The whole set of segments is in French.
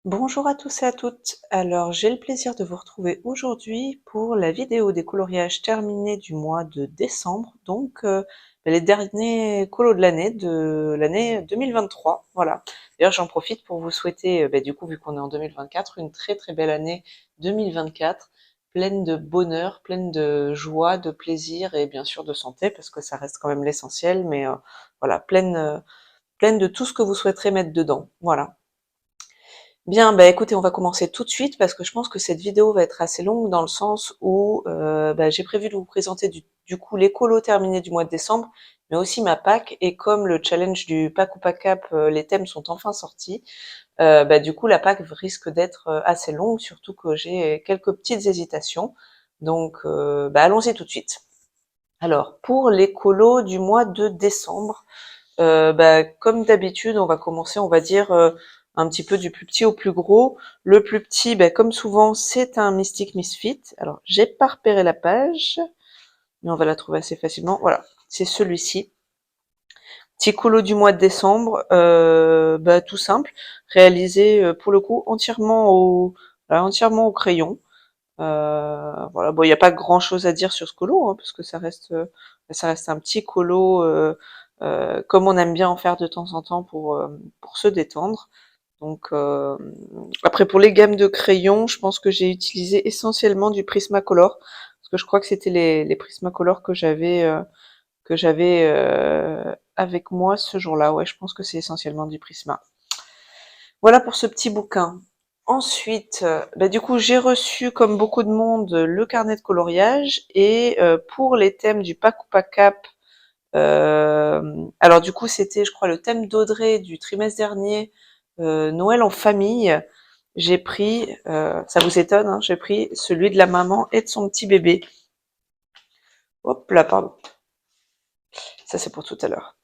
Bonjour à tous et à toutes. Alors, j'ai le plaisir de vous retrouver aujourd'hui pour la vidéo des coloriages terminés du mois de décembre, donc les derniers colos de l'année 2023. Voilà. D'ailleurs, j'en profite pour vous souhaiter, du coup, vu qu'on est en 2024, une très très belle année 2024, pleine de bonheur, pleine de joie, de plaisir et bien sûr de santé, parce que ça reste quand même l'essentiel, mais voilà, pleine de tout ce que vous souhaiterez mettre dedans. Voilà. Bien, bah écoutez, on va commencer tout de suite parce que je pense que cette vidéo va être assez longue dans le sens où j'ai prévu de vous présenter du coup les colos terminés du mois de décembre, mais aussi ma pack. Et comme le challenge du pack ou pack cap, les thèmes sont enfin sortis, du coup la pack risque d'être assez longue, surtout que j'ai quelques petites hésitations. Donc allons-y tout de suite. Alors, pour les colos du mois de décembre, comme d'habitude, on va commencer, on va dire, un petit peu du plus petit au plus gros. Le plus petit, comme souvent, c'est un Mystic Misfit. Alors, j'ai pas repéré la page, mais on va la trouver assez facilement. Voilà, c'est celui-ci. Petit colo du mois de décembre, tout simple, réalisé pour le coup entièrement au crayon. Voilà, bon, il n'y a pas grand-chose à dire sur ce colo, hein, parce que ça reste un petit colo, comme on aime bien en faire de temps en temps pour se détendre. Donc, après pour les gammes de crayons, je pense que j'ai utilisé essentiellement du Prismacolor, parce que je crois que c'était les Prismacolor que j'avais avec moi ce jour-là. Ouais, je pense que c'est essentiellement du Prisma. Voilà pour ce petit bouquin. Ensuite, du coup, j'ai reçu, comme beaucoup de monde, le carnet de coloriage et pour les thèmes du pack ou pack cap, alors du coup, c'était, je crois, le thème d'Audrey du trimestre dernier, Noël en famille. J'ai pris, ça vous étonne, hein, j'ai pris celui de la maman et de son petit bébé. Hop là, pardon. Ça, c'est pour tout à l'heure.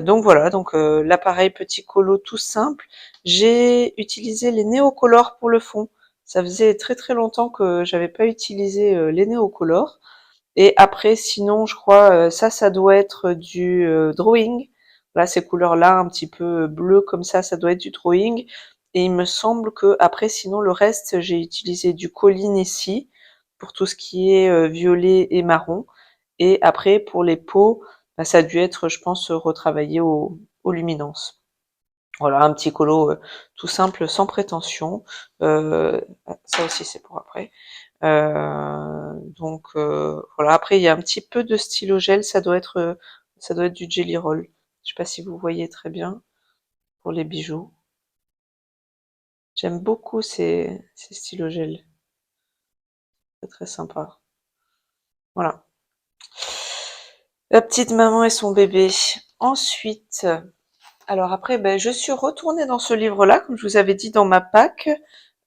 Donc voilà, donc l'appareil petit colo tout simple. J'ai utilisé les néocolores pour le fond. Ça faisait très très longtemps que j'avais pas utilisé les néocolores. Et après, sinon, je crois, ça doit être du drawing. Voilà, ces couleurs-là, un petit peu bleu comme ça doit être du drawing. Et il me semble que après, sinon, le reste, j'ai utilisé du Colline ici pour tout ce qui est violet et marron. Et après, pour les peaux, ça a dû être, je pense, retravaillé aux luminances. Voilà, un petit colo tout simple, sans prétention. Ça aussi, c'est pour après. Voilà. Après, il y a un petit peu de stylo gel. Ça doit être du Jelly Roll. Je sais pas si vous voyez très bien pour les bijoux. J'aime beaucoup ces stylos gel. C'est très sympa. Voilà. La petite maman et son bébé. Ensuite, alors après, je suis retournée dans ce livre-là, comme je vous avais dit dans ma pack.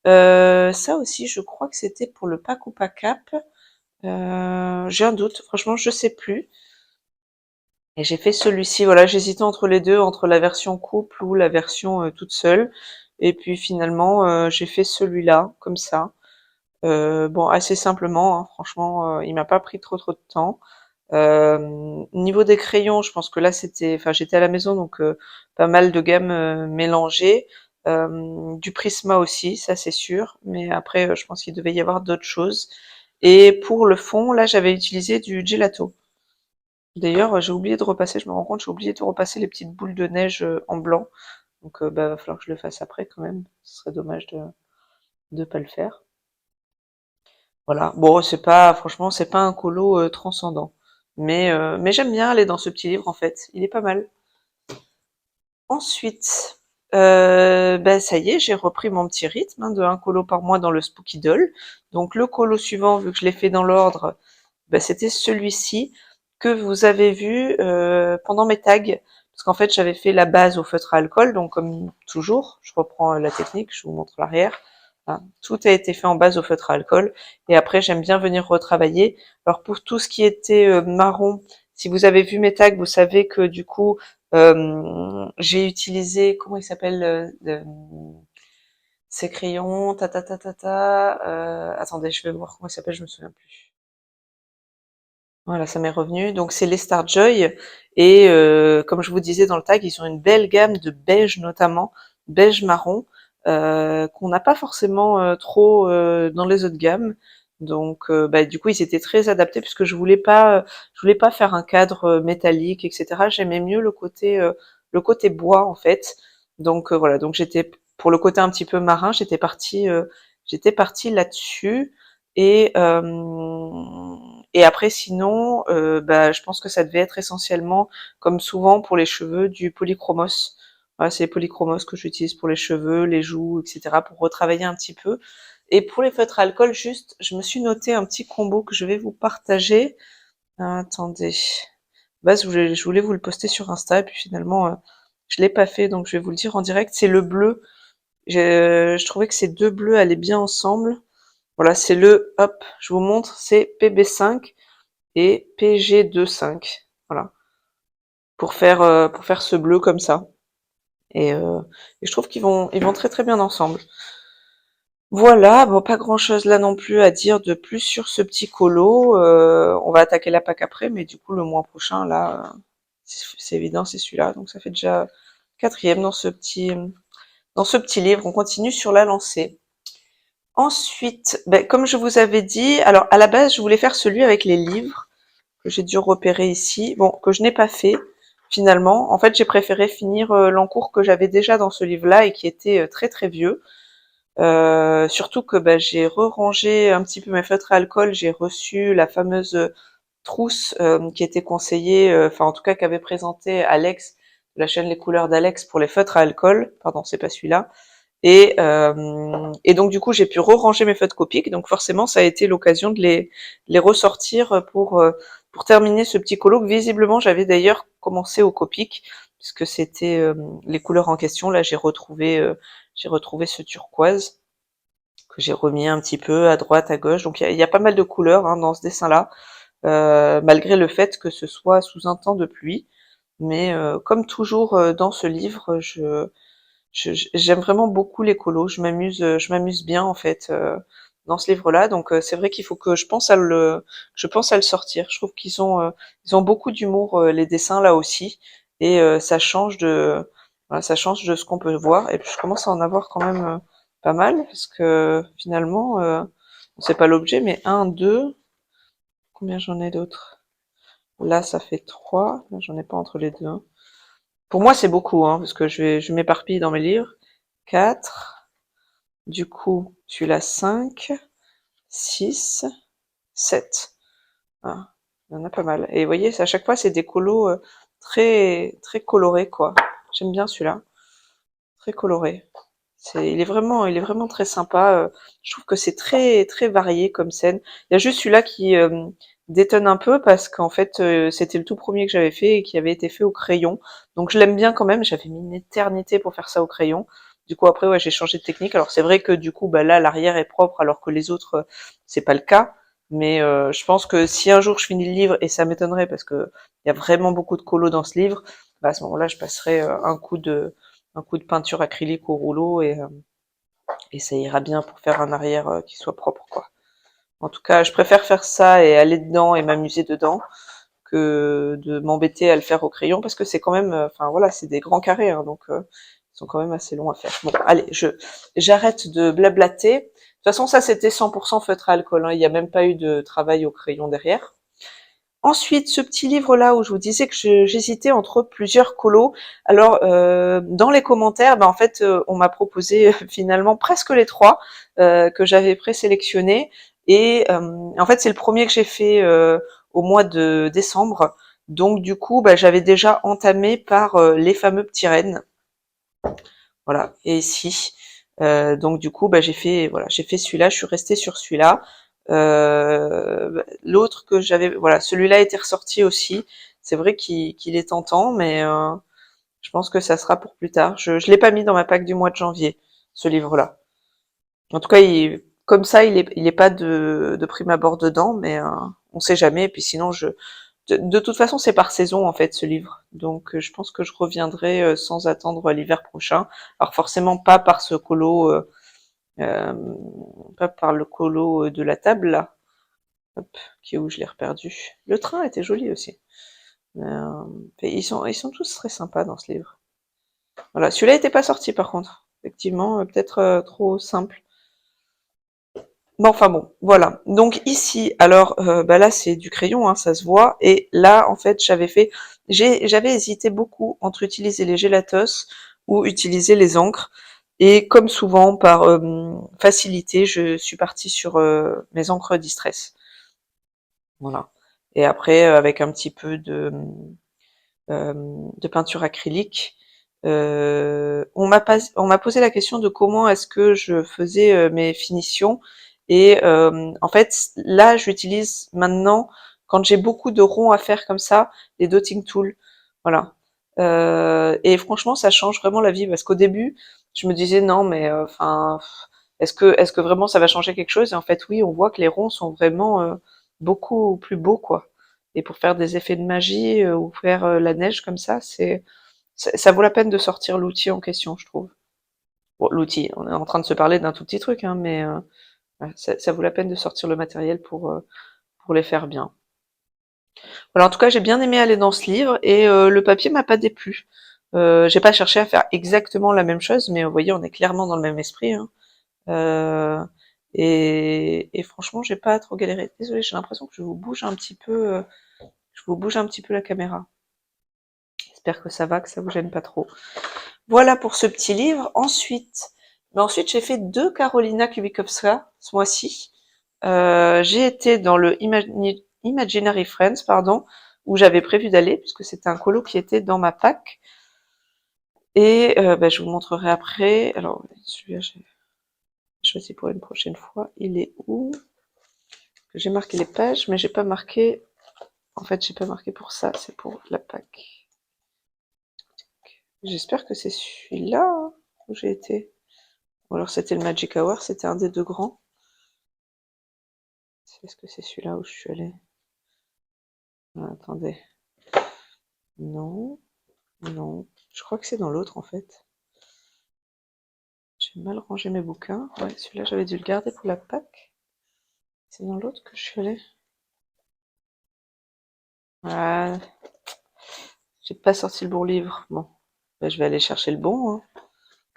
Ça aussi, je crois que c'était pour le pack ou pack cap. J'ai un doute, franchement, je sais plus. Et j'ai fait celui-ci, voilà, j'hésitais entre les deux, entre la version couple ou la version toute seule. Et puis finalement, j'ai fait celui-là, comme ça. Bon, assez simplement, hein, franchement, il m'a pas pris trop de temps. Niveau des crayons, je pense que là enfin j'étais à la maison donc pas mal de gammes mélangées, du Prisma aussi, ça c'est sûr, mais après je pense qu'il devait y avoir d'autres choses. Et pour le fond, là j'avais utilisé du gelato. D'ailleurs, j'ai oublié de repasser, je me rends compte, j'ai oublié de repasser les petites boules de neige en blanc. Donc va falloir que je le fasse après quand même. Ce serait dommage de pas le faire. Voilà. Bon, franchement, c'est pas un colo transcendant. Mais j'aime bien aller dans ce petit livre en fait. Il est pas mal. Ensuite, ça y est, j'ai repris mon petit rythme de un colo par mois dans le Spooky Doll. Donc le colo suivant, vu que je l'ai fait dans l'ordre, c'était celui-ci que vous avez vu pendant mes tags. Parce qu'en fait, j'avais fait la base au feutre à alcool, donc comme toujours, je reprends la technique, je vous montre l'arrière. Hein. Tout a été fait en base au feutre à alcool. Et après, j'aime bien venir retravailler. Alors pour tout ce qui était marron, si vous avez vu mes tags, vous savez que du coup, j'ai utilisé, comment il s'appelle, ces crayons, attendez, je vais voir comment il s'appelle, je me souviens plus. Voilà, ça m'est revenu. Donc c'est les Starjoy et comme je vous disais dans le tag, ils ont une belle gamme de beige notamment, beige marron. qu'on n'a pas forcément trop dans les autres gammes. Donc, du coup, ils étaient très adaptés puisque je voulais pas faire un cadre métallique, etc. J'aimais mieux le côté bois en fait. Donc voilà, donc j'étais pour le côté un petit peu marin, j'étais partie là-dessus. Et et après, sinon, je pense que ça devait être essentiellement, comme souvent pour les cheveux, du polychromos. Voilà, c'est les polychromos que j'utilise pour les cheveux, les joues, etc. pour retravailler un petit peu. Et pour les feutres à alcool, juste, je me suis noté un petit combo que je vais vous partager. Attendez. Je voulais vous le poster sur Insta, et puis finalement, je l'ai pas fait, donc je vais vous le dire en direct. C'est le bleu. Je trouvais que ces deux bleus allaient bien ensemble. Voilà, hop, je vous montre, c'est PB5 et PG25. Voilà, pour faire ce bleu comme ça. Et je trouve ils vont très très bien ensemble. Voilà, bon, pas grand chose là non plus à dire de plus sur ce petit colo. On va attaquer la Pâque après, mais du coup le mois prochain, là, c'est évident, c'est celui-là. Donc ça fait déjà quatrième dans ce petit livre. On continue sur la lancée. Ensuite, comme je vous avais dit, alors à la base je voulais faire celui avec les livres que j'ai dû repérer ici, bon, que je n'ai pas fait finalement. En fait, j'ai préféré finir l'encours que j'avais déjà dans ce livre-là et qui était très très vieux. Surtout que j'ai re-rangé un petit peu mes feutres à alcool, j'ai reçu la fameuse trousse qui était conseillée, enfin en tout cas qu'avait présenté Alex de la chaîne Les Couleurs d'Alex pour les feutres à alcool. Pardon, c'est pas celui-là. Et donc du coup j'ai pu re-ranger mes feutres Copic, donc forcément ça a été l'occasion de les ressortir pour terminer ce petit colo que visiblement j'avais d'ailleurs commencé au Copic, puisque c'était les couleurs en question. Là j'ai retrouvé ce turquoise que j'ai remis un petit peu à droite, à gauche. Donc il y a pas mal de couleurs dans ce dessin-là, malgré le fait que ce soit sous un temps de pluie. Mais comme toujours dans ce livre, j'aime vraiment beaucoup les colos. Je m'amuse bien en fait dans ce livre-là. Donc c'est vrai qu'il faut que je pense à le sortir. Je trouve ils ont beaucoup d'humour les dessins là aussi, et ça change voilà, ça change de ce qu'on peut voir. Et puis je commence à en avoir quand même pas mal parce que finalement, c'est pas l'objet, mais un, deux, combien j'en ai d'autres? Là, ça fait trois. Là, j'en ai pas entre les deux, hein. Pour moi, c'est beaucoup, parce que je m'éparpille dans mes livres. 4, du coup, celui-là 5, 6, 7. Ah, il y en a pas mal. Et vous voyez, à chaque fois, c'est des colos très, très colorés, quoi. J'aime bien celui-là. Très coloré. Il est vraiment très sympa. Je trouve que c'est très, très varié comme scène. Il y a juste celui-là qui détonne un peu parce qu'en fait, c'était le tout premier que j'avais fait et qui avait été fait au crayon. Donc je l'aime bien quand même. J'avais mis une éternité pour faire ça au crayon. Du coup, après, ouais, j'ai changé de technique. Alors c'est vrai que du coup, là, l'arrière est propre alors que les autres, c'est pas le cas. Mais je pense que si un jour je finis le livre, et ça m'étonnerait parce que il y a vraiment beaucoup de colos dans ce livre, à ce moment-là, je passerai un coup de peinture acrylique au rouleau, et ça ira bien pour faire un arrière qui soit propre, quoi. En tout cas, je préfère faire ça et aller dedans et m'amuser dedans que de m'embêter à le faire au crayon parce que c'est quand même, enfin voilà, c'est des grands carrés, donc ils sont quand même assez longs à faire. Bon, allez, j'arrête de blablater. De toute façon, ça c'était 100% feutre à alcool, il n'y a même pas eu de travail au crayon derrière. Ensuite, ce petit livre-là où je vous disais que j'hésitais entre plusieurs colos. Alors, dans les commentaires, en fait, on m'a proposé finalement presque les trois que j'avais présélectionnés. Et en fait, c'est le premier que j'ai fait au mois de décembre. Donc, du coup, j'avais déjà entamé par les fameux petits rennes. Voilà. Et ici, donc du coup, j'ai fait celui-là. Je suis restée sur celui-là. L'autre que j'avais, voilà, celui-là était ressorti aussi. C'est vrai qu'il est tentant, mais je pense que ça sera pour plus tard. Je l'ai pas mis dans ma pack du mois de janvier, ce livre-là. En tout cas, comme ça, il est pas de prime abord dedans, mais on sait jamais. Et puis sinon, de toute façon, c'est par saison en fait ce livre. Donc, je pense que je reviendrai sans attendre l'hiver prochain. Alors forcément pas par ce colo, euh, pas par le colo de la table là. Hop, qui est où je l'ai reperdu. Le train était joli aussi. Ils sont tous très sympas dans ce livre. Voilà, celui-là était pas sorti par contre. effectivement, peut-être trop simple. Bon, enfin bon, voilà. Donc ici, alors, bah là c'est du crayon, hein, ça se voit. Et là, en fait, j'avais hésité beaucoup entre utiliser les gélatos ou utiliser les encres. Et comme souvent, par facilité, je suis partie sur mes encres Distress. Voilà. Et après, avec un petit peu de peinture acrylique. On m'a posé la question de comment est-ce que je faisais mes finitions. Et en fait, là, j'utilise maintenant, quand j'ai beaucoup de ronds à faire comme ça, les dotting tools. Voilà. Et franchement, ça change vraiment la vie parce qu'au début, je me disais non, mais enfin, est-ce que vraiment ça va changer quelque chose? Et en fait, oui, on voit que les ronds sont vraiment beaucoup plus beaux, quoi. Et pour faire des effets de magie ou faire la neige comme ça vaut la peine de sortir l'outil en question, je trouve. Bon, l'outil, on est en train de se parler d'un tout petit truc, hein, mais ouais, ça vaut la peine de sortir le matériel pour les faire bien. Voilà, en tout cas, j'ai bien aimé aller dans ce livre et le papier m'a pas déplu. J'ai pas cherché à faire exactement la même chose, mais vous voyez, on est clairement dans le même esprit. Hein. Euh, et franchement, j'ai pas trop galéré. Désolée, j'ai l'impression que je vous bouge un petit peu, je vous bouge un petit peu la caméra. J'espère que ça va, que ça vous gêne pas trop. Voilà pour ce petit livre. Ensuite, j'ai fait 2 Karolina Kubikowska ce mois-ci. J'ai été dans le Imaginary Friends, pardon, où j'avais prévu d'aller, puisque c'était un colo qui était dans ma pack. Et bah, je vous montrerai après. Alors, celui-là, j'ai choisi pour une prochaine fois. Il est où? J'ai marqué les pages, mais j'ai pas marqué... En fait, j'ai pas marqué pour ça, c'est pour la pack. J'espère que c'est celui-là hein, où j'ai été. Ou alors c'était le Magic Hour, c'était un des 2 grands. Est-ce que c'est celui-là où je suis allée? Ah, attendez. Non, non. Je crois que c'est dans l'autre en fait. J'ai mal rangé mes bouquins. Ouais, celui-là j'avais dû le garder pour la Pâques. C'est dans l'autre que je suis allée. Ah, j'ai pas sorti le bon livre. Bon, bah, je vais aller chercher le bon. Hein.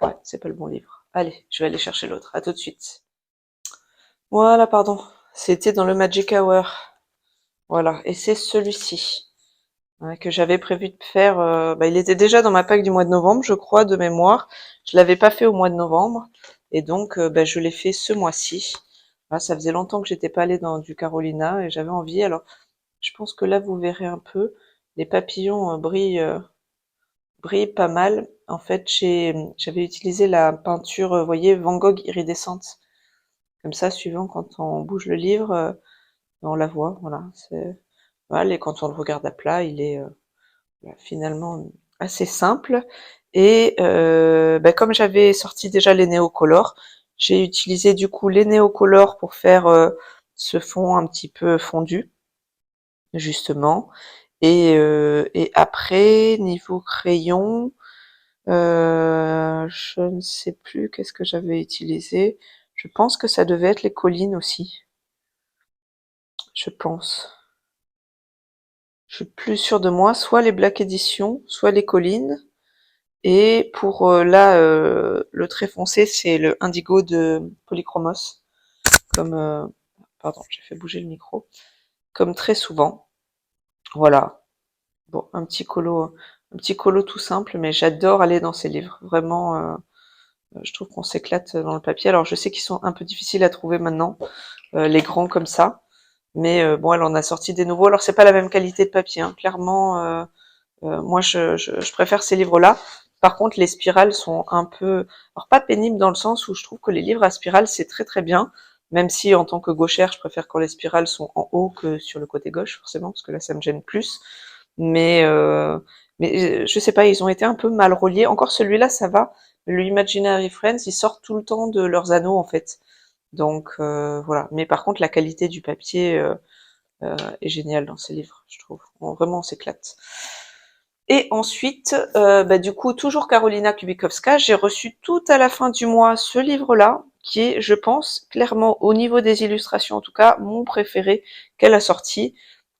Ouais, c'est pas le bon livre. Allez, je vais aller chercher l'autre. À tout de suite. Voilà, pardon. C'était dans le Magic Hour. Voilà, et c'est celui-ci. Ouais, que j'avais prévu de faire. Bah, il était déjà dans ma pack du mois de novembre, je crois, de mémoire. Je l'avais pas fait au mois de novembre, et donc bah, je l'ai fait ce mois-ci. Voilà, ça faisait longtemps que j'étais pas allée dans du Carolina et j'avais envie. Alors, je pense que là vous verrez un peu, les papillons brillent pas mal. En fait, j'avais utilisé la peinture, vous voyez, Van Gogh iridescente. Comme ça, suivant quand on bouge le livre, on la voit. Voilà, voilà, et quand on le regarde à plat, il est finalement assez simple. Et bah, comme j'avais sorti déjà les néocolores, j'ai utilisé du coup les néocolores pour faire ce fond un petit peu fondu, justement. Et après, niveau crayon, je ne sais plus qu'est-ce que j'avais utilisé. Je pense que ça devait être les collines aussi. Je pense. Je suis plus sûre de moi, soit les Black Edition, soit les collines. Et pour là, le trait foncé, c'est le indigo de Polychromos, comme pardon, j'ai fait bouger le micro, comme très souvent. Voilà. Bon, un petit colo tout simple, mais j'adore aller dans ces livres. Vraiment, je trouve qu'on s'éclate dans le papier. Alors, je sais qu'ils sont un peu difficiles à trouver maintenant, les grands comme ça, mais bon, elle en a sorti des nouveaux. Alors, c'est pas la même qualité de papier, hein. Clairement. Moi, je préfère ces livres-là. Par contre, les spirales sont un peu, alors pas pénibles dans le sens où je trouve que les livres à spirale, c'est très très bien, même si en tant que gauchère, je préfère quand les spirales sont en haut que sur le côté gauche, forcément, parce que là, ça me gêne plus. Mais, euh, mais je sais pas, ils ont été un peu mal reliés. Encore celui-là, ça va. Le Imaginary Friends, ils sortent tout le temps de leurs anneaux, en fait. Donc, voilà. Mais par contre, la qualité du papier est géniale dans ces livres, je trouve. Vraiment, on s'éclate. Et ensuite, bah, du coup, toujours Karolina Kubikowska, j'ai reçu tout à la fin du mois ce livre-là, qui est, je pense, clairement, au niveau des illustrations en tout cas, mon préféré qu'elle a sorti.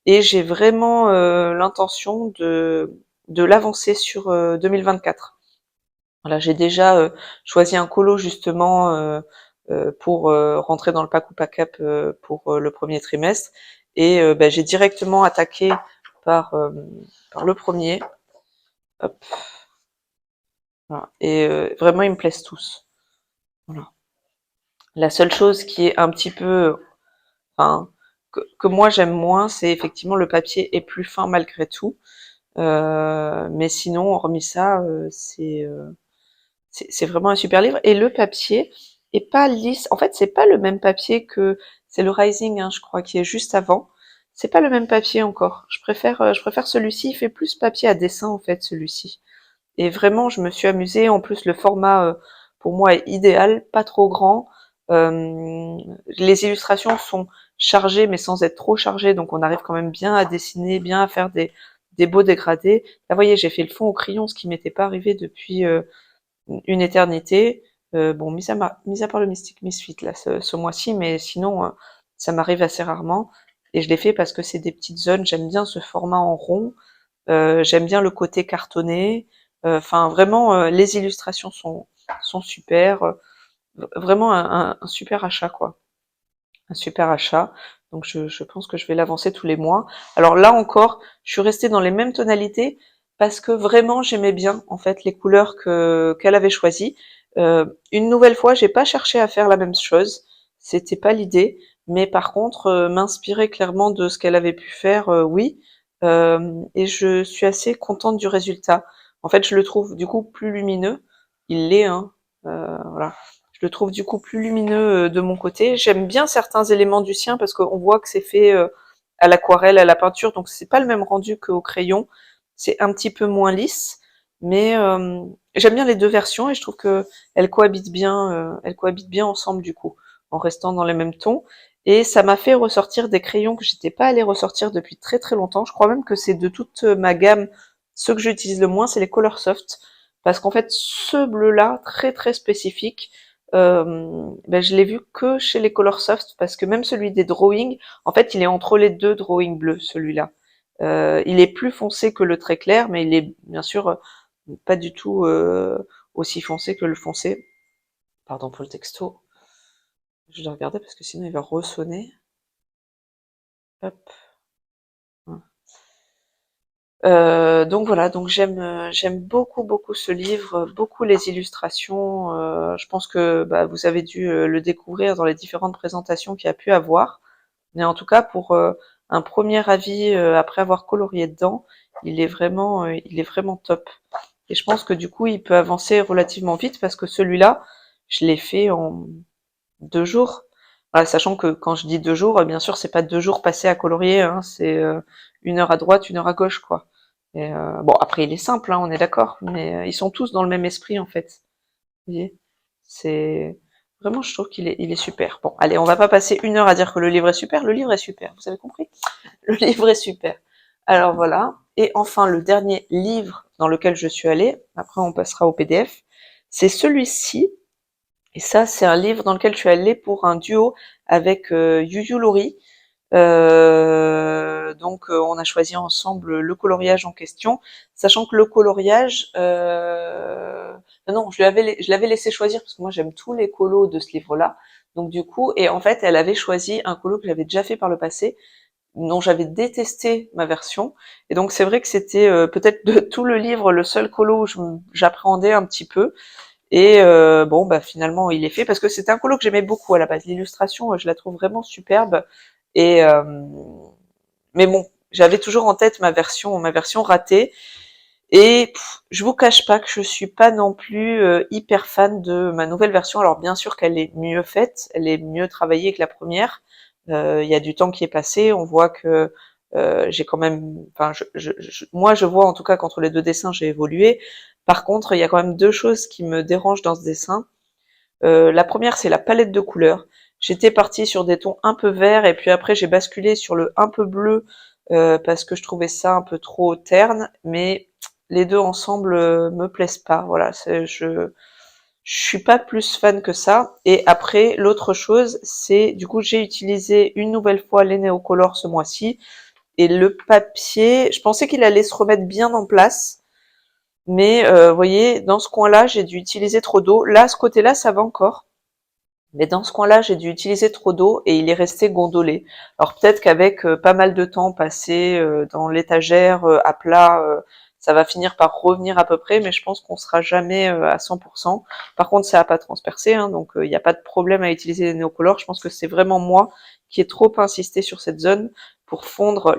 Et j'ai vraiment l'intention de l'avancer sur 2024. Voilà, j'ai déjà choisi un colo justement pour rentrer dans le pack ou pack up pour le premier trimestre. Et bah, j'ai directement attaqué par, par le premier. Hop, voilà. Et vraiment, ils me plaisent tous. Voilà. La seule chose qui est un petit peu, enfin, que moi j'aime moins, c'est effectivement le papier est plus fin malgré tout. Mais sinon, hormis ça, c'est vraiment un super livre. Et le papier est pas lisse. En fait, c'est pas le même papier que c'est le Rising, hein, je crois, qui est juste avant. C'est pas le même papier encore. Je préfère celui-ci. Il fait plus papier à dessin en fait, celui-ci. Et vraiment, je me suis amusée. En plus, le format pour moi est idéal, pas trop grand. Les illustrations sont chargées, mais sans être trop chargées, donc on arrive quand même bien à dessiner, bien à faire des beaux dégradés. Là, vous voyez, j'ai fait le fond au crayon, ce qui m'était pas arrivé depuis une éternité. Bon, mis à part le Mystic Misfit là, ce mois-ci, mais sinon, ça m'arrive assez rarement. Et je l'ai fait parce que c'est des petites zones. J'aime bien ce format en rond. J'aime bien le côté cartonné. Enfin, vraiment, les illustrations sont super. Vraiment un super achat, quoi. Un super achat. Donc je pense que je vais l'avancer tous les mois. Alors là encore, je suis restée dans les mêmes tonalités parce que vraiment j'aimais bien en fait les couleurs que qu'elle avait choisies. Une nouvelle fois, j'ai pas cherché à faire la même chose, c'était pas l'idée, mais par contre m'inspirer clairement de ce qu'elle avait pu faire, oui. Et je suis assez contente du résultat. En fait, je le trouve du coup plus lumineux. Il l'est, hein. Voilà. Je le trouve du coup plus lumineux de mon côté. J'aime bien certains éléments du sien parce qu'on voit que c'est fait à l'aquarelle, à la peinture, donc c'est pas le même rendu qu'au crayon. C'est un petit peu moins lisse, mais j'aime bien les deux versions et je trouve que elles cohabitent bien ensemble du coup, en restant dans les mêmes tons. Et ça m'a fait ressortir des crayons que j'étais pas allée ressortir depuis très très longtemps. Je crois même que c'est de toute ma gamme, ceux que j'utilise le moins, c'est les Coloursoft, parce qu'en fait, ce bleu-là, très très spécifique, ben, je l'ai vu que chez les Coloursoft parce que même celui des drawings, en fait, il est entre les deux drawings bleus, celui-là. Il est plus foncé que le très clair, mais il est bien sûr pas du tout aussi foncé que le foncé. Pardon pour le texto. Je dois regarder parce que sinon il va ressonner. Hop. Donc voilà, donc j'aime beaucoup beaucoup ce livre, beaucoup les illustrations. Je pense que bah, vous avez dû le découvrir dans les différentes présentations qu'il y a pu avoir. Mais en tout cas, pour un premier avis après avoir colorié dedans, il est vraiment top. Et je pense que du coup, il peut avancer relativement vite parce que celui-là, je l'ai fait en 2 jours. Voilà, sachant que quand je dis 2 jours, bien sûr, c'est pas 2 jours passés à colorier, hein, c'est 1 heure à droite, 1 heure à gauche, quoi. Et bon, après, il est simple, hein, on est d'accord, mais ils sont tous dans le même esprit, en fait. Vous voyez, c'est vraiment, je trouve il est super. Bon, allez, on va pas passer 1 heure à dire que le livre est super. Le livre est super, vous avez compris? Le livre est super. Alors voilà. Et enfin, le dernier livre dans lequel je suis allée, après on passera au PDF, c'est celui-ci. Et ça, c'est un livre dans lequel je suis allée pour un duo avec Yuyu Lori. Donc on a choisi ensemble le coloriage en question, sachant que le coloriage, non, je l'avais laissé choisir parce que moi j'aime tous les colos de ce livre-là. Donc du coup, et en fait, elle avait choisi un colo que j'avais déjà fait par le passé, dont j'avais détesté ma version. Et donc c'est vrai que c'était peut-être de tout le livre le seul colo où j'appréhendais un petit peu. Et bon, bah finalement il est fait parce que c'était un colo que j'aimais beaucoup à la base. L'illustration, je la trouve vraiment superbe. Et mais bon, j'avais toujours en tête ma version ratée. Et je vous cache pas que je suis pas non plus hyper fan de ma nouvelle version. Alors bien sûr qu'elle est mieux faite, elle est mieux travaillée que la première. Il y a du temps qui est passé, on voit que j'ai quand même, enfin, moi je vois en tout cas qu'entre les deux dessins j'ai évolué. Par contre, il y a quand même deux choses qui me dérangent dans ce dessin. La première, c'est la palette de couleurs. J'étais partie sur des tons un peu verts et puis après j'ai basculé sur le un peu bleu parce que je trouvais ça un peu trop terne, mais les deux ensemble me plaisent pas. Voilà, je suis pas plus fan que ça. Et après, l'autre chose, c'est du coup j'ai utilisé une nouvelle fois les Neocolor ce mois-ci et le papier, je pensais qu'il allait se remettre bien en place. Mais vous voyez, dans ce coin-là, j'ai dû utiliser trop d'eau. Là, ce côté-là, ça va encore. Mais dans ce coin-là, j'ai dû utiliser trop d'eau et il est resté gondolé. Alors peut-être qu'avec pas mal de temps passé dans l'étagère à plat, ça va finir par revenir à peu près, mais je pense qu'on sera jamais à 100%. Par contre, ça n'a pas transpercé, hein, donc il n'y a pas de problème à utiliser les néocolores. Je pense que c'est vraiment moi qui ai trop insisté sur cette zone pour fondre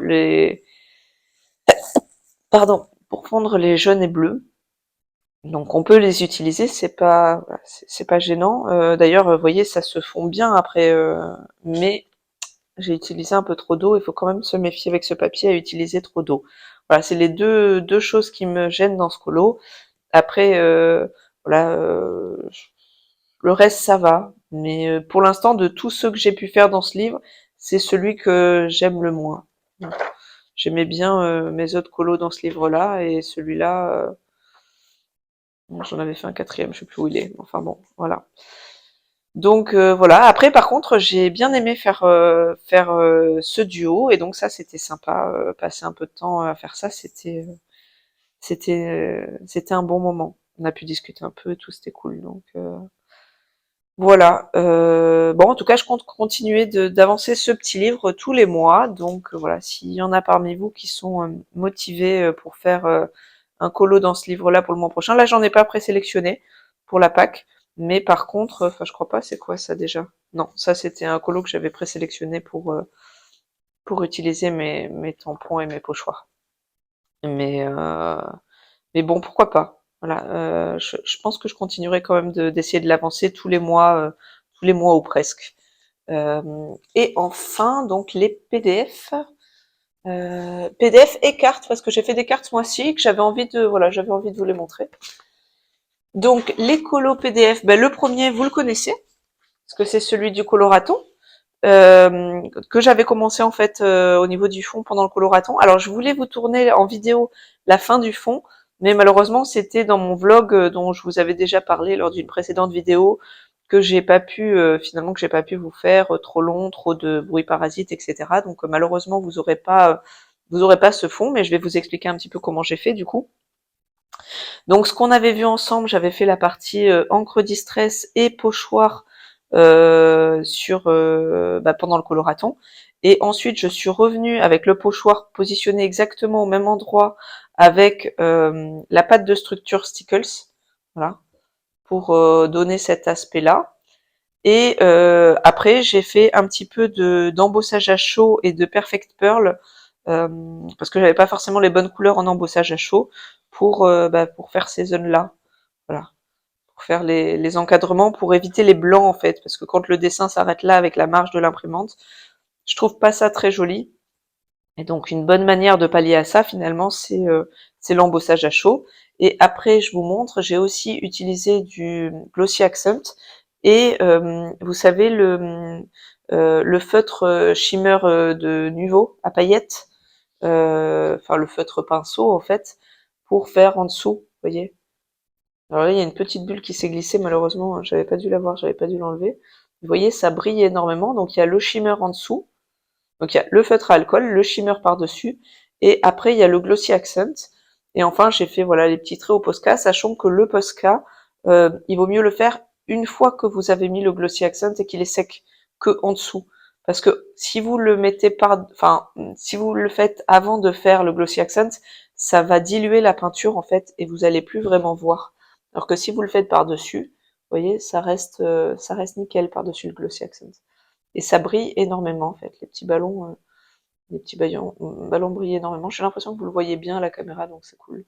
pour fondre les jaunes et bleus. Donc on peut les utiliser, c'est pas gênant. D'ailleurs, vous voyez, ça se fond bien après, mais j'ai utilisé un peu trop d'eau. Il faut quand même se méfier avec ce papier à utiliser trop d'eau. Voilà, c'est les deux choses qui me gênent dans ce colo. Après, voilà, le reste ça va. Mais pour l'instant, de tous ceux que j'ai pu faire dans ce livre, c'est celui que j'aime le moins. J'aimais bien mes autres colos dans ce livre-là et celui-là. J'en avais fait un quatrième, je sais plus où il est. Enfin bon, voilà. Donc voilà. Après, par contre, j'ai bien aimé faire ce duo et donc ça, c'était sympa. Passer un peu de temps à faire ça, c'était un bon moment. On a pu discuter un peu, et tout, c'était cool. Donc voilà. Bon, en tout cas, je compte continuer d'avancer ce petit livre tous les mois. Donc voilà, s'il y en a parmi vous qui sont motivés pour faire un colo dans ce livre-là pour le mois prochain, là, j'en ai pas présélectionné pour la Pâques, mais par contre, enfin, je crois pas, c'est quoi ça déjà? Non, ça c'était un colo que j'avais présélectionné pour utiliser mes tampons et mes pochoirs. Mais mais bon, pourquoi pas? Voilà, je pense que je continuerai quand même d'essayer de l'avancer tous les mois ou presque. Et enfin, donc les PDF, PDF et cartes, parce que j'ai fait des cartes ce mois-ci, que j'avais envie de, voilà, j'avais envie de vous les montrer. Donc les colos PDF, ben, le premier, vous le connaissez, parce que c'est celui du coloraton. Que j'avais commencé en fait au niveau du fond pendant le coloraton. Alors je voulais vous tourner en vidéo la fin du fond, mais malheureusement c'était dans mon vlog dont je vous avais déjà parlé lors d'une précédente vidéo que j'ai pas pu finalement que j'ai pas pu vous faire trop long, trop de bruit parasite, etc. Donc malheureusement vous aurez pas ce fond, mais je vais vous expliquer un petit peu comment j'ai fait du coup. Donc ce qu'on avait vu ensemble, j'avais fait la partie encre distress et pochoir pendant le coloraton. Et ensuite, je suis revenue avec le pochoir positionné exactement au même endroit avec la pâte de structure Stickles, voilà, pour donner cet aspect-là. Et après, j'ai fait un petit peu d'embossage à chaud et de Perfect Pearl parce que j'avais pas forcément les bonnes couleurs en embossage à chaud pour faire ces zones-là. Voilà, pour faire les encadrements, pour éviter les blancs en fait, parce que quand le dessin s'arrête là avec la marge de l'imprimante, je trouve pas ça très joli. Et donc une bonne manière de pallier à ça finalement, c'est l'embossage à chaud. Et après, je vous montre, j'ai aussi utilisé du Glossy Accent et vous savez le feutre shimmer de Nuvo à paillettes, enfin le feutre pinceau en fait, pour faire en dessous, vous voyez. Alors là, il y a une petite bulle qui s'est glissée, malheureusement, j'avais pas dû la voir, j'avais pas dû l'enlever. Vous voyez, ça brille énormément, donc il y a le shimmer en dessous, donc il y a le feutre à alcool, le shimmer par-dessus, et après il y a le glossy accent, et enfin j'ai fait voilà les petits traits au Posca, sachant que le Posca, il vaut mieux le faire une fois que vous avez mis le glossy accent et qu'il est sec, que en dessous. Parce que si vous le mettez si vous le faites avant de faire le glossy accent, ça va diluer la peinture en fait, et vous allez plus vraiment voir. Alors que si vous le faites par-dessus, vous voyez, ça reste nickel par-dessus le glossy accent. Et ça brille énormément en fait. Les petits ballons brillent énormément. J'ai l'impression que vous le voyez bien à la caméra, donc c'est cool.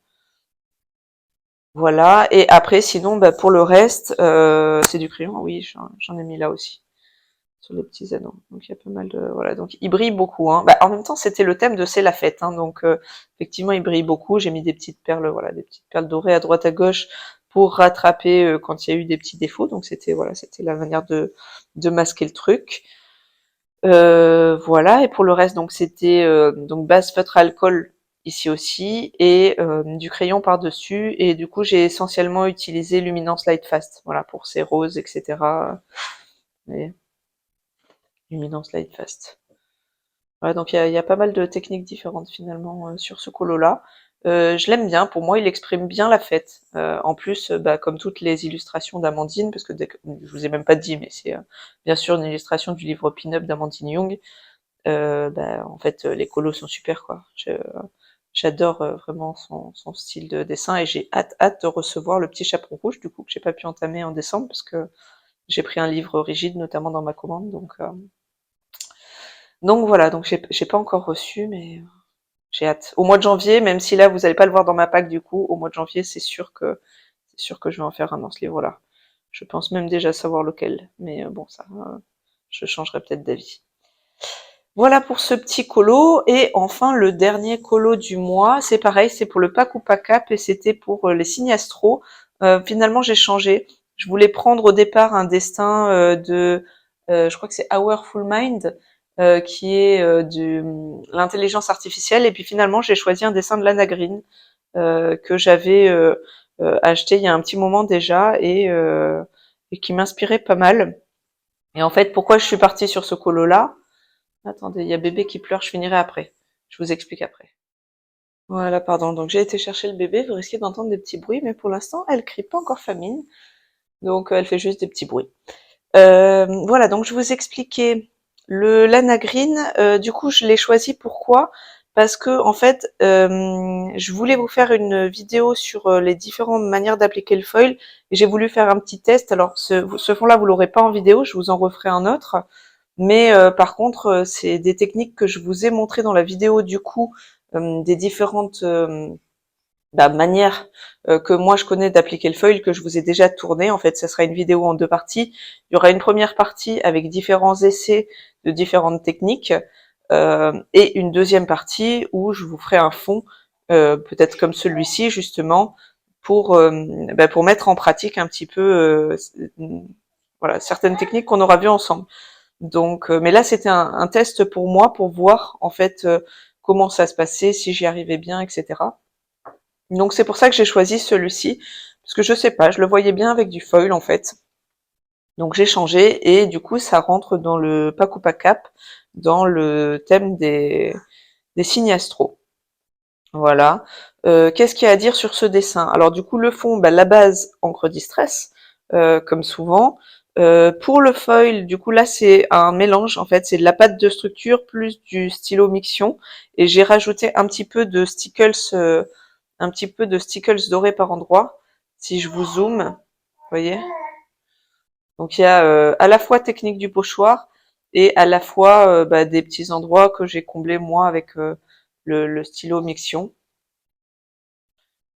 Voilà. Et après, sinon, pour le reste, c'est du crayon. Oui, j'en ai mis là aussi sur les petits anneaux. Donc il y a pas mal de voilà. Donc il brille beaucoup. Hein. En même temps, c'était le thème de C'est la fête. Hein, donc effectivement, il brille beaucoup. J'ai mis des petites perles, voilà, des petites perles dorées à droite à gauche pour rattraper quand il y a eu des petits défauts. Donc c'était la manière de masquer le truc. Voilà, et pour le reste, donc c'était donc base feutre alcool ici aussi, et du crayon par-dessus, et du coup j'ai essentiellement utilisé Luminance Lightfast, voilà, pour ces roses, etc. Et Luminance Lightfast. Voilà, donc il y a pas mal de techniques différentes finalement sur ce colo-là. Je l'aime bien, pour moi il exprime bien la fête. En plus, bah, comme toutes les illustrations d'Amandine, parce que je vous ai même pas dit, mais c'est bien sûr une illustration du livre Pin-Up d'Amandine Young. Bah, en fait, les colos sont super, quoi. J'adore vraiment son style de dessin et j'ai hâte de recevoir le petit chaperon rouge, du coup, que j'ai pas pu entamer en décembre parce que j'ai pris un livre rigide, notamment dans ma commande, donc voilà, donc j'ai pas encore reçu, mais j'ai hâte. Au mois de janvier, même si là vous allez pas le voir dans ma pack du coup, au mois de janvier, c'est sûr que je vais en faire un dans ce livre-là. Je pense même déjà savoir lequel, mais bon ça, je changerai peut-être d'avis. Voilà pour ce petit colo. Et enfin, le dernier colo du mois, c'est pareil, c'est pour le pack ou pas cap et c'était pour les signes astro. Finalement, j'ai changé. Je voulais prendre au départ un destin je crois que c'est Our Full Mind, qui est de l'intelligence artificielle. Et puis finalement, j'ai choisi un dessin de Lana Green que j'avais acheté il y a un petit moment déjà et qui m'inspirait pas mal. Et en fait, pourquoi je suis partie sur ce colo-là? Attendez, il y a bébé qui pleure, je finirai après. Je vous explique après. Voilà, pardon. Donc j'ai été chercher le bébé, vous risquez d'entendre des petits bruits, mais pour l'instant, elle crie pas encore famine. Donc elle fait juste des petits bruits. Voilà, donc je vous expliquais le Lana Green. Du coup, je l'ai choisi pourquoi? Parce que en fait, je voulais vous faire une vidéo sur les différentes manières d'appliquer le foil et j'ai voulu faire un petit test. Alors ce fond-là, vous l'aurez pas en vidéo, je vous en referai un autre. Mais par contre, c'est des techniques que je vous ai montrées dans la vidéo du coup, des différentes manières que moi je connais d'appliquer le foil que je vous ai déjà tourné. En fait, ça sera une vidéo en deux parties. Il y aura une première partie avec différents essais de différentes techniques et une deuxième partie où je vous ferai un fond, peut-être comme celui-ci justement, pour mettre en pratique un petit peu voilà, certaines techniques qu'on aura vues ensemble. Donc, mais là, c'était un test pour moi, pour voir en fait comment ça se passait, si j'y arrivais bien, etc. Donc c'est pour ça que j'ai choisi celui-ci, parce que je sais pas, je le voyais bien avec du foil en fait. Donc j'ai changé et du coup ça rentre dans le pack ou pas cap, dans le thème des signes astro. Voilà. Qu'est-ce qu'il y a à dire sur ce dessin? Alors du coup le fond, la base encre distress, comme souvent. Pour le foil, du coup là c'est un mélange en fait, c'est de la pâte de structure plus du stylo miction et j'ai rajouté un petit peu de stickles dorés par endroits. Si je vous zoome, vous voyez. Donc il y a à la fois technique du pochoir et à la fois des petits endroits que j'ai comblés moi avec le stylo miction.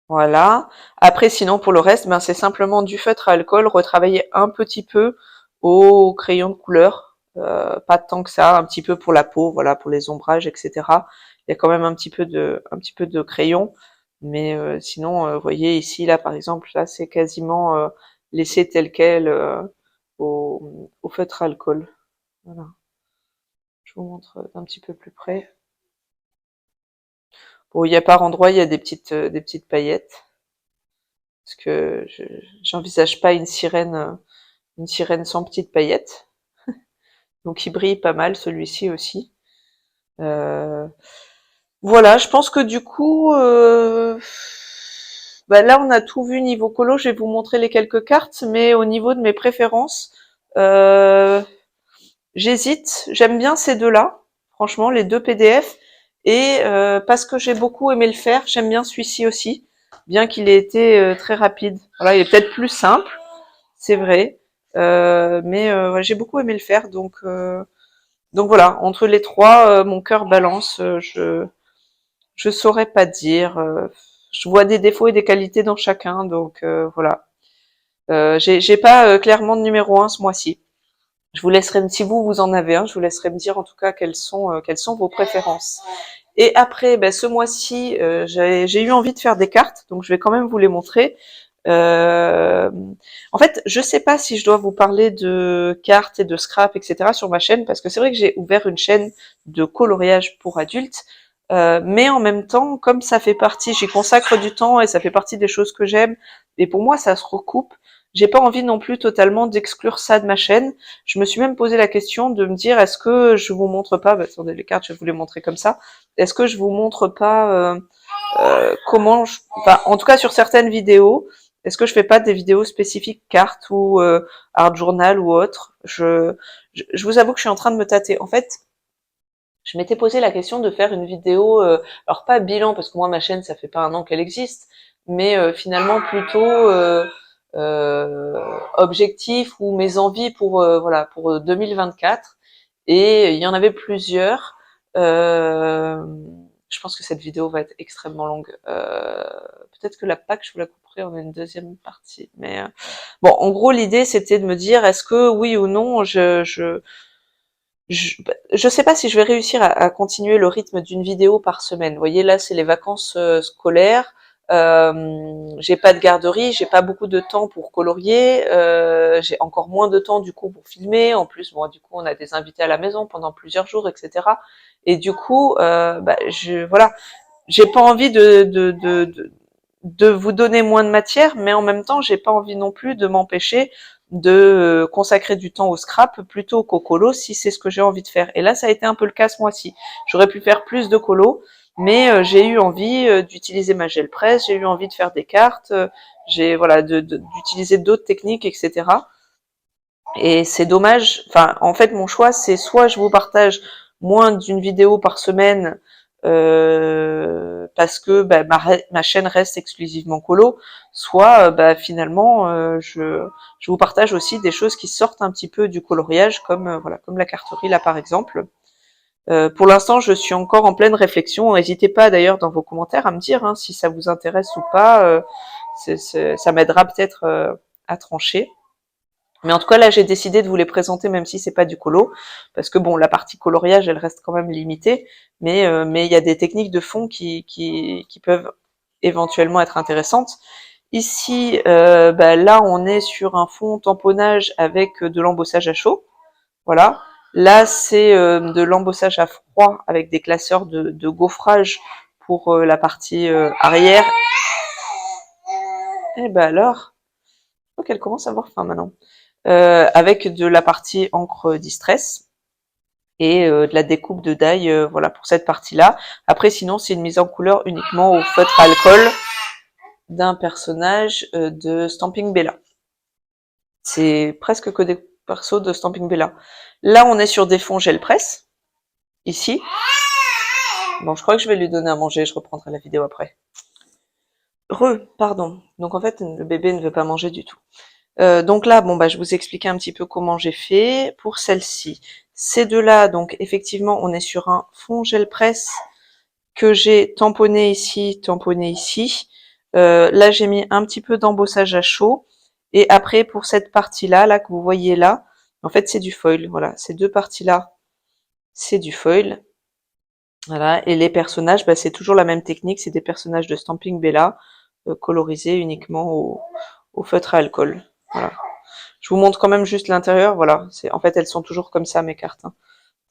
Voilà. Après, sinon, pour le reste, c'est simplement du feutre à alcool, retravailler un petit peu au crayon de couleur. Pas tant que ça, un petit peu pour la peau, voilà, pour les ombrages, etc. Il y a quand même un petit peu de crayon. Mais sinon, vous voyez ici, là, par exemple, là, c'est quasiment laissé tel quel au feutre à alcool. Voilà. Je vous montre d'un petit peu plus près. Bon, il y a par endroit, il y a des petites paillettes. Parce que j'envisage pas une sirène sans petites paillettes. Donc il brille pas mal celui-ci aussi. Euh, voilà, je pense que du coup, là on a tout vu niveau colo. Je vais vous montrer les quelques cartes, mais au niveau de mes préférences, euh, j'hésite. J'aime bien ces deux-là, franchement, les deux PDF. Et parce que j'ai beaucoup aimé le faire, j'aime bien celui-ci aussi, bien qu'il ait été très rapide. Voilà, il est peut-être plus simple. C'est vrai. Mais ouais, j'ai beaucoup aimé le faire, donc voilà, entre les trois, mon cœur balance. Je saurais pas dire. Je vois des défauts et des qualités dans chacun, donc voilà. J'ai pas clairement de numéro un ce mois-ci. Je vous laisserai, si vous en avez un, je vous laisserai me dire en tout cas quelles sont vos préférences. Et après, ce mois-ci, j'ai eu envie de faire des cartes, donc je vais quand même vous les montrer. Euh, En fait, je sais pas si je dois vous parler de cartes et de scrap, etc. sur ma chaîne, parce que c'est vrai que j'ai ouvert une chaîne de coloriage pour adultes, mais en même temps, comme ça fait partie, j'y consacre du temps et ça fait partie des choses que j'aime, et pour moi, ça se recoupe. J'ai pas envie non plus totalement d'exclure ça de ma chaîne. Je me suis même posé la question de me dire, est-ce que je vous montre pas, attendez les cartes, je vais vous les montrer comme ça. Est-ce que je vous montre pas enfin, en tout cas sur certaines vidéos, est-ce que je fais pas des vidéos spécifiques cartes ou art journal ou autre? Je vous avoue que je suis en train de me tâter. En fait, je m'étais posé la question de faire une vidéo, alors pas bilan parce que moi ma chaîne ça fait pas un an qu'elle existe, mais finalement plutôt objectif ou mes envies pour voilà pour 2024. Et il y en avait plusieurs. Euh, je pense que cette vidéo va être extrêmement longue. Peut-être que la Pâques, je vous la couperai en une deuxième partie. Mais bon, en gros, l'idée c'était de me dire est-ce que oui ou non, je sais pas si je vais réussir à continuer le rythme d'une vidéo par semaine. Vous voyez, là, c'est les vacances scolaires. J'ai pas de garderie, j'ai pas beaucoup de temps pour colorier, j'ai encore moins de temps du coup pour filmer. En plus, bon, du coup, on a des invités à la maison pendant plusieurs jours, etc. Et du coup, voilà, j'ai pas envie de vous donner moins de matière, mais en même temps, j'ai pas envie non plus de m'empêcher de consacrer du temps au scrap plutôt qu'au colo si c'est ce que j'ai envie de faire. Et là, ça a été un peu le cas ce mois-ci. J'aurais pu faire plus de colo, mais j'ai eu envie d'utiliser ma gel presse, j'ai eu envie de faire des cartes, j'ai voilà d'utiliser d'autres techniques, etc. Et c'est dommage. Enfin, en fait, mon choix, c'est soit je vous partage moins d'une vidéo par semaine parce que ma chaîne reste exclusivement colo, soit finalement je vous partage aussi des choses qui sortent un petit peu du coloriage, comme voilà, comme la carterie là par exemple. Pour l'instant, je suis encore en pleine réflexion. N'hésitez pas d'ailleurs dans vos commentaires à me dire si ça vous intéresse ou pas. Ça m'aidera peut-être à trancher. Mais en tout cas, là, j'ai décidé de vous les présenter, même si c'est pas du colo, parce que bon, la partie coloriage, elle reste quand même limitée, mais il y a des techniques de fond qui peuvent éventuellement être intéressantes. Ici, là, on est sur un fond tamponnage avec de l'embossage à chaud, voilà. Là, c'est de l'embossage à froid avec des classeurs de gaufrage pour la partie arrière. Et ben alors, je crois qu'elle commence à avoir faim maintenant. Avec de la partie encre distress et de la découpe de die, voilà pour cette partie-là. Après, sinon, c'est une mise en couleur uniquement au feutre à alcool d'un personnage de Stamping Bella. C'est presque que des persos de Stamping Bella. Là, on est sur des fonds gel presse, ici. Bon, je crois que je vais lui donner à manger, je reprendrai la vidéo après. Pardon. Donc en fait, le bébé ne veut pas manger du tout. Donc là, bon je vous expliquais un petit peu comment j'ai fait pour celle-ci. Ces deux-là, donc effectivement, on est sur un fond gel presse que j'ai tamponné ici, tamponné ici. Là, j'ai mis un petit peu d'embossage à chaud. Et après, pour cette partie-là, là que vous voyez là, en fait, c'est du foil. Voilà, ces deux parties-là, c'est du foil. Voilà, et les personnages, c'est toujours la même technique, c'est des personnages de Stamping Bella, colorisés uniquement au feutre à alcool. Voilà. Je vous montre quand même juste l'intérieur, voilà. En fait, elles sont toujours comme ça, mes cartes.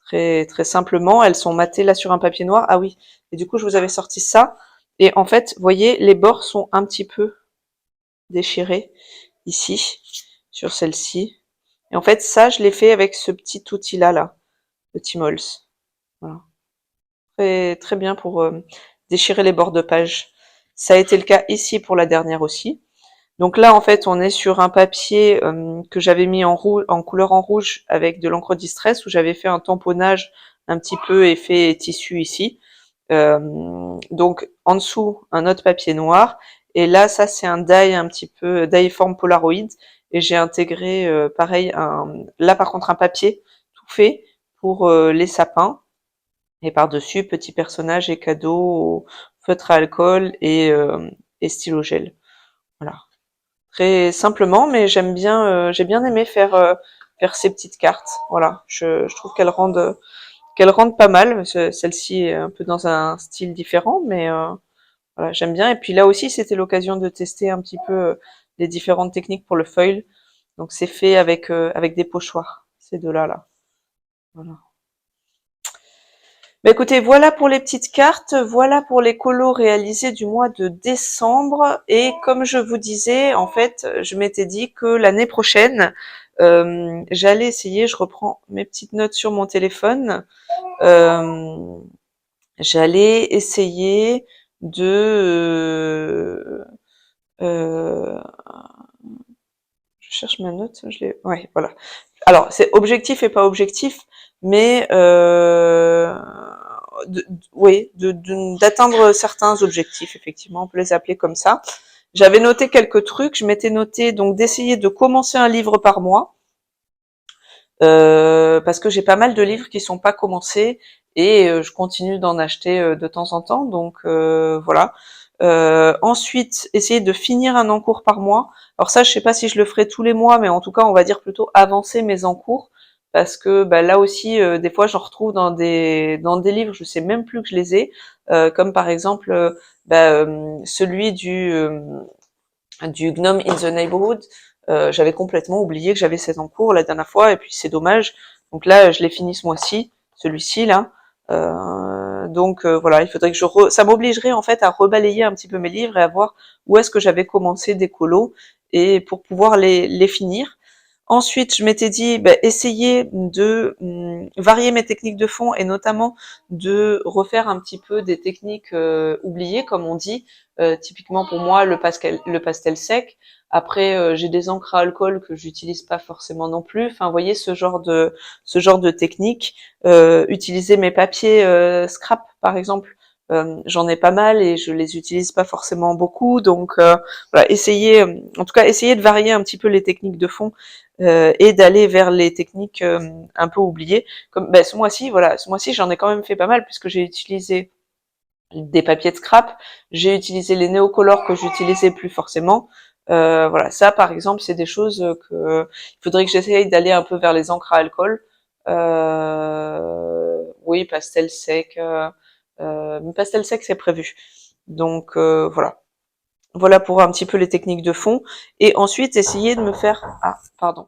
Très, très simplement, elles sont matées là sur un papier noir. Ah oui, et du coup, je vous avais sorti ça. Et en fait, vous voyez, les bords sont un petit peu déchirés, ici, sur celle-ci. Et en fait, ça, je l'ai fait avec ce petit outil-là, là, le Timols. Voilà. Très, très bien pour déchirer les bords de page. Ça a été le cas ici pour la dernière aussi. Donc là, en fait, on est sur un papier que j'avais mis en couleur en rouge avec de l'encre distress, où j'avais fait un tamponnage un petit peu effet tissu ici. Donc en dessous, un autre papier noir. Et là, ça c'est un die un petit peu die forme Polaroid. Et j'ai intégré pareil là par contre un papier tout fait pour les sapins. Et par-dessus, petit personnage et cadeau, feutre à alcool et stylo gel. Voilà. Très simplement, mais j'aime bien, j'ai bien aimé faire ces petites cartes. Voilà, je trouve qu'elles rendent pas mal. Celle-ci est un peu dans un style différent, mais voilà, j'aime bien. Et puis là aussi, c'était l'occasion de tester un petit peu les différentes techniques pour le foil. Donc c'est fait avec des pochoirs, ces deux-là là. Voilà. Écoutez, voilà pour les petites cartes, voilà pour les colos réalisés du mois de décembre. Et comme je vous disais, en fait, je m'étais dit que l'année prochaine, j'allais essayer, je reprends mes petites notes sur mon téléphone, j'allais essayer de je cherche ma note, ouais, voilà. Alors, c'est objectif et pas objectif, mais oui, d'atteindre certains objectifs, effectivement, on peut les appeler comme ça. J'avais noté quelques trucs, je m'étais noté donc d'essayer de commencer un livre par mois, parce que j'ai pas mal de livres qui sont pas commencés et je continue d'en acheter de temps en temps, donc voilà. Ensuite, essayer de finir un encours par mois. Alors ça, je sais pas si je le ferai tous les mois, mais en tout cas, on va dire plutôt avancer mes encours, parce que bah, là aussi, des fois, j'en retrouve dans des livres, je sais même plus que je les ai, comme par exemple celui du Gnome in the Neighborhood. J'avais complètement oublié que j'avais cet en cours la dernière fois, et puis c'est dommage. Donc là, je l'ai fini ce mois-ci, celui-ci là. Voilà, il faudrait que ça m'obligerait en fait à rebalayer un petit peu mes livres et à voir où est-ce que j'avais commencé des colos et pour pouvoir les finir. Ensuite, je m'étais dit, essayer de varier mes techniques de fond et notamment de refaire un petit peu des techniques oubliées, comme on dit. Typiquement pour moi, le pastel sec. Après, j'ai des encres à alcool que j'utilise pas forcément non plus. Enfin, vous voyez ce genre de technique. Utiliser mes papiers scrap, par exemple. J'en ai pas mal et je les utilise pas forcément beaucoup. Donc, voilà, en tout cas, essayer de varier un petit peu les techniques de fond et d'aller vers les techniques un peu oubliées. Comme ce mois-ci, voilà, ce mois-ci j'en ai quand même fait pas mal puisque j'ai utilisé des papiers de scrap, j'ai utilisé les néocolores que j'utilisais plus forcément. Voilà, ça par exemple, c'est des choses que il faudrait que j'essaye d'aller un peu vers les encres à alcool. Oui, pastel sec, mais pastel sec c'est prévu. Donc voilà. Voilà pour un petit peu les techniques de fond. Et ensuite, essayer de me faire... Ah, pardon.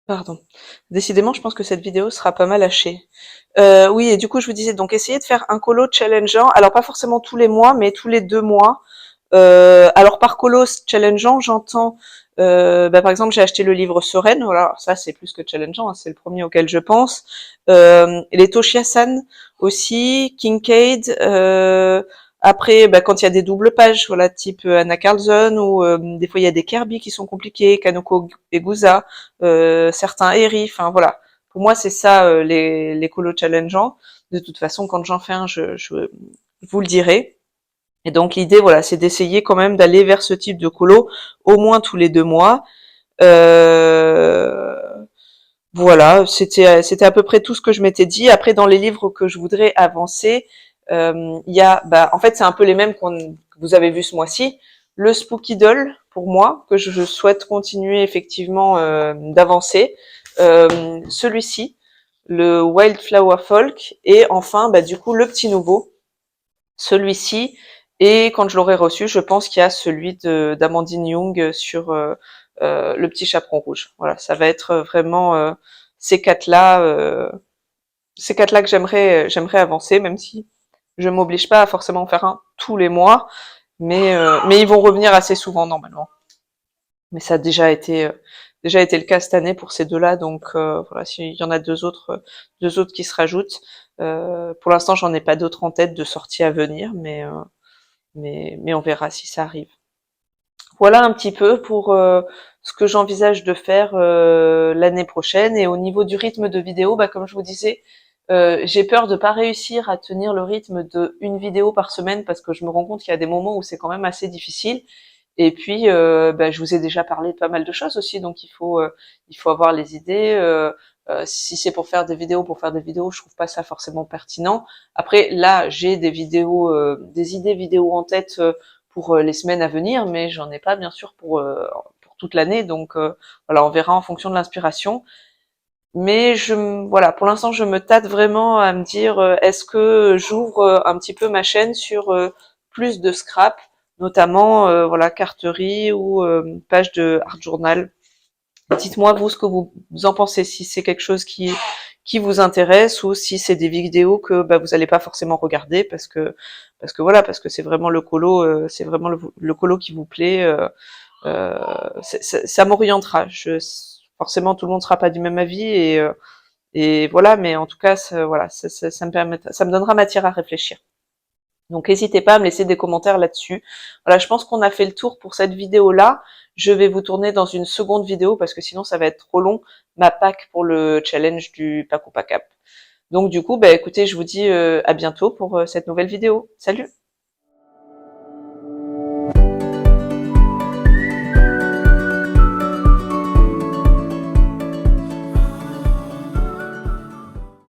Pardon. Décidément, je pense que cette vidéo sera pas mal hachée. Oui, et du coup, je vous disais, donc essayer de faire un colo challengeant. Alors, pas forcément tous les mois, mais tous les 2 mois. Alors, par colo challengeant, j'entends... par exemple, j'ai acheté le livre Sereine. Voilà, ça, c'est plus que challengeant. Hein, c'est le premier auquel je pense. Les Toshiya-san aussi, Kincaid... après, quand il y a des doubles pages, voilà, type Anna Carlson, ou des fois il y a des Kirby qui sont compliqués, Kanoko Egusa, certains Eri, enfin voilà. Pour moi, c'est ça les colos challengeants. De toute façon, quand j'en fais un, je vous le dirai. Et donc l'idée, voilà, c'est d'essayer quand même d'aller vers ce type de colo au moins tous les 2 mois. Euh, c'était à peu près tout ce que je m'étais dit. Après, dans les livres que je voudrais avancer, il y a, en fait, c'est un peu les mêmes que vous avez vu ce mois-ci. Le Spooky Doll, pour moi, que je souhaite continuer effectivement d'avancer. Celui-ci, le Wildflower Folk, et enfin, du coup, le petit nouveau, celui-ci. Et quand je l'aurai reçu, je pense qu'il y a celui d'Amandine Young sur le petit chaperon rouge. Voilà, ça va être vraiment ces quatre-là, ces quatre-là que j'aimerais avancer, même si je m'oblige pas à forcément faire un tous les mois, mais ils vont revenir assez souvent normalement. Mais ça a déjà été le cas cette année pour ces deux-là, donc voilà, s'il y en a deux autres qui se rajoutent. Pour l'instant, j'en ai pas d'autres en tête de sorties à venir, mais on verra si ça arrive. Voilà un petit peu pour ce que j'envisage de faire l'année prochaine. Et au niveau du rythme de vidéo, comme je vous disais, j'ai peur de pas réussir à tenir le rythme de une vidéo par semaine parce que je me rends compte qu'il y a des moments où c'est quand même assez difficile. Et puis, je vous ai déjà parlé de pas mal de choses aussi, donc il faut avoir les idées. Si c'est pour faire des vidéos, je trouve pas ça forcément pertinent. Après, là, j'ai des vidéos, des idées vidéo en tête pour les semaines à venir, mais j'en ai pas bien sûr pour toute l'année. Donc voilà, on verra en fonction de l'inspiration. Mais voilà, pour l'instant, je me tâte vraiment à me dire est-ce que j'ouvre un petit peu ma chaîne sur plus de scrap, notamment voilà carterie ou page de art journal. Dites-moi vous ce que vous en pensez, si c'est quelque chose qui vous intéresse ou si c'est des vidéos que vous allez pas forcément regarder parce que voilà, parce que c'est vraiment le colo, c'est vraiment le colo qui vous plaît. Ça m'orientera. Forcément, tout le monde sera pas du même avis et voilà, mais en tout cas, voilà, ça me donnera matière à réfléchir. Donc n'hésitez pas à me laisser des commentaires là-dessus. Voilà, je pense qu'on a fait le tour pour cette vidéo-là. Je vais vous tourner dans une seconde vidéo parce que sinon ça va être trop long, ma pack pour le challenge du pack ou pack up. Donc du coup, bah, écoutez, je vous dis à bientôt pour cette nouvelle vidéo. Salut!